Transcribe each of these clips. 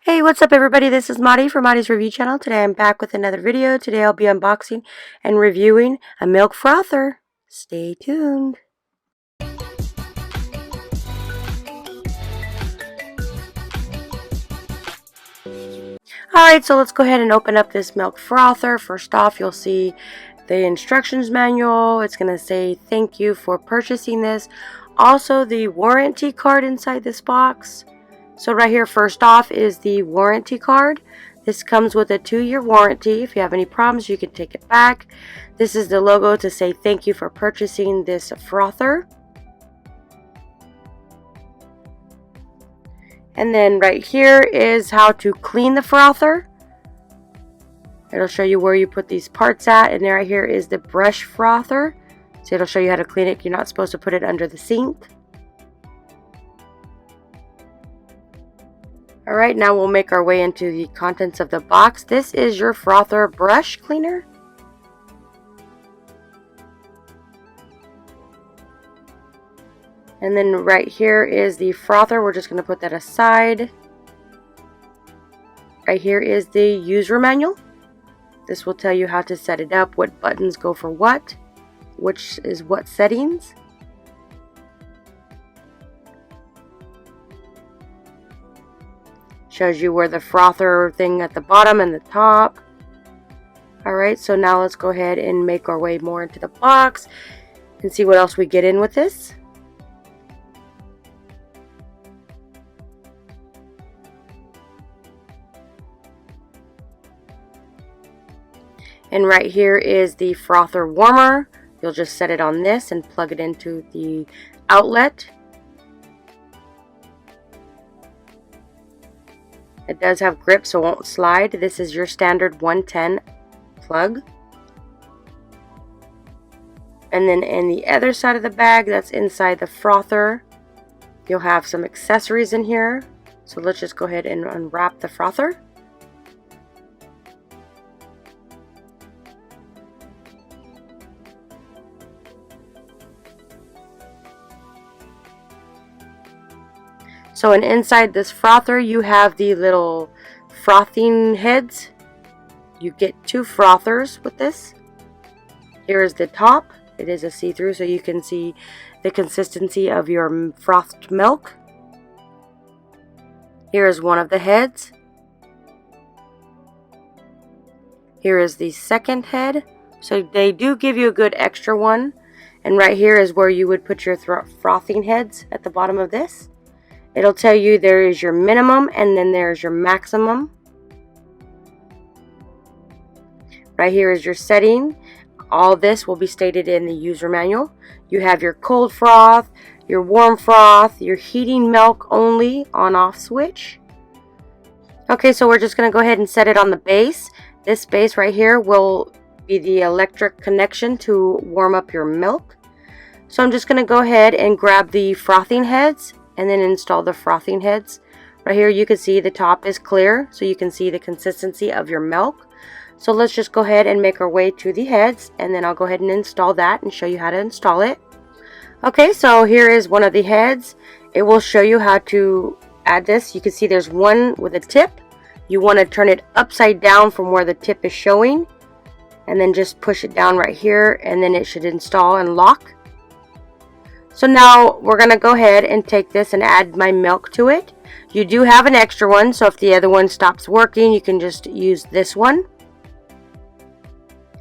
Hey, what's up everybody? This is Madi from Madi's Review Channel. Today I'm back with another video. Today I'll be unboxing and reviewing a milk frother. Stay tuned. Alright, so let's go ahead and open up this milk frother. First off, you'll see the instructions manual. It's going to say thank you for purchasing this. Also, the warranty card inside this box. So right here, first off, is the warranty card. This comes with a 2-year warranty. If you have any problems, you can take it back. This is the logo to say thank you for purchasing this frother. And then right here is how to clean the frother. It'll show you where you put these parts at. And right here is the brush frother. So it'll show you how to clean it. You're not supposed to put it under the sink. Alright, now we'll make our way into the contents of the box. This is your frother brush cleaner. And then right here is the frother. We're just going to put that aside. Right here is the user manual. This will tell you how to set it up, what buttons go for what, which is what settings. Shows you where the frother thing at the bottom and the top. Alright, so now let's go ahead and make our way more into the box and see what else we get in with this. And right here is the frother warmer. You'll just set it on this and plug it into the outlet. It does have grip, so it won't slide. This is your standard 110 plug. And then in the other side of the bag, that's inside the frother, you'll have some accessories in here. So let's just go ahead and unwrap the frother. So inside this frother, you have the little frothing heads. You get 2 frothers with this. Here is the top. It is a see-through, so you can see the consistency of your frothed milk. Here is one of the heads. Here is the second head. So they do give you a good extra one. And right here is where you would put your frothing heads at the bottom of this. It'll tell you there is your minimum and then there's your maximum. Right here is your setting. All this will be stated in the user manual. You have your cold froth, your warm froth, your heating milk only on-off switch. Okay, so we're just going to go ahead and set it on the base. This base right here will be the electric connection to warm up your milk. So I'm just going to go ahead and grab the frothing heads and then install the frothing heads. Right here you can see the top is clear, so you can see the consistency of your milk. So let's just go ahead and make our way to the heads, and then I'll go ahead and install that and show you how to install it. Okay, so here is one of the heads. It will show you how to add this. You can see there's one with a tip. You want to turn it upside down from where the tip is showing, and then just push it down right here, and then it should install and lock. So now we're going to go ahead and take this and add my milk to it. You do have an extra one, so if the other one stops working, you can just use this one.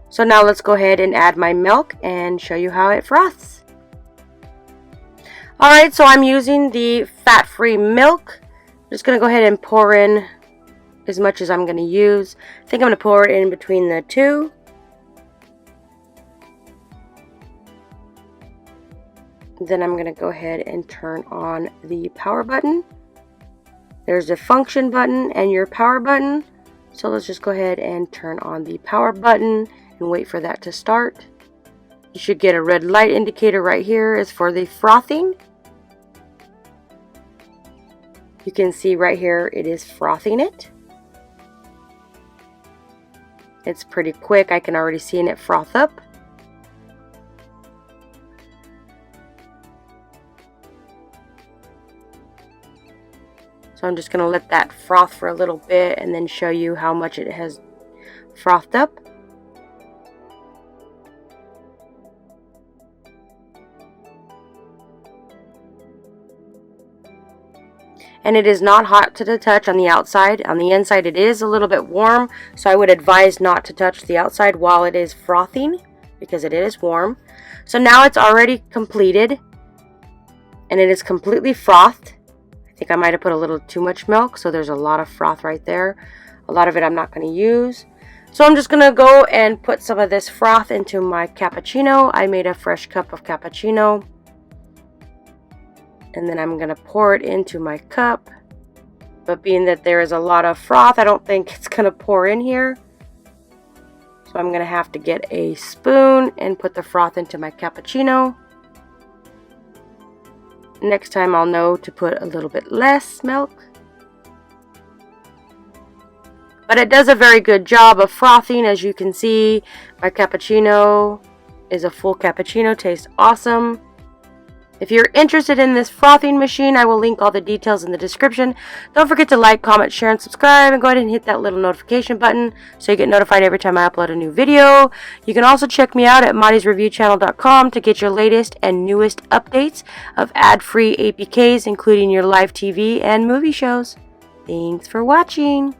So now let's go ahead and add my milk and show you how it froths. Alright, so I'm using the fat-free milk. I'm just going to go ahead and pour in as much as I'm going to use. I think I'm going to pour it in between the two. Then I'm going to go ahead and turn on the power button. There's the function button and your power button. So let's just go ahead and turn on the power button and wait for that to start. You should get a red light indicator right here is for the frothing. You can see right here it is frothing it. It's pretty quick. I can already see it froth up. So So I'm just going to let that froth for a little bit and then show you how much it has frothed up. And it is not hot to the touch on the outside. On the inside it is a little bit warm, so I would advise not to touch the outside while it is frothing because it is warm. So now it's already completed and it is completely frothed. I think I might have put a little too much milk, so there's a lot of froth right there. A lot of it I'm not going to use. So I'm just going to go and put some of this froth into my cappuccino. I made a fresh cup of cappuccino. And then I'm going to pour it into my cup. But being that there is a lot of froth, I don't think it's going to pour in here. So I'm going to have to get a spoon and put the froth into my cappuccino. Next time I'll know to put a little bit less milk. But it does a very good job of frothing. As you can see, my cappuccino is a full cappuccino. Tastes awesome. If you're interested in this frothing machine, I will link all the details in the description. Don't forget to like, comment, share, and subscribe, and go ahead and hit that little notification button so you get notified every time I upload a new video. You can also check me out at Maudie'sReviewChannel.com to get your latest and newest updates of ad-free APKs, including your live TV and movie shows. Thanks for watching.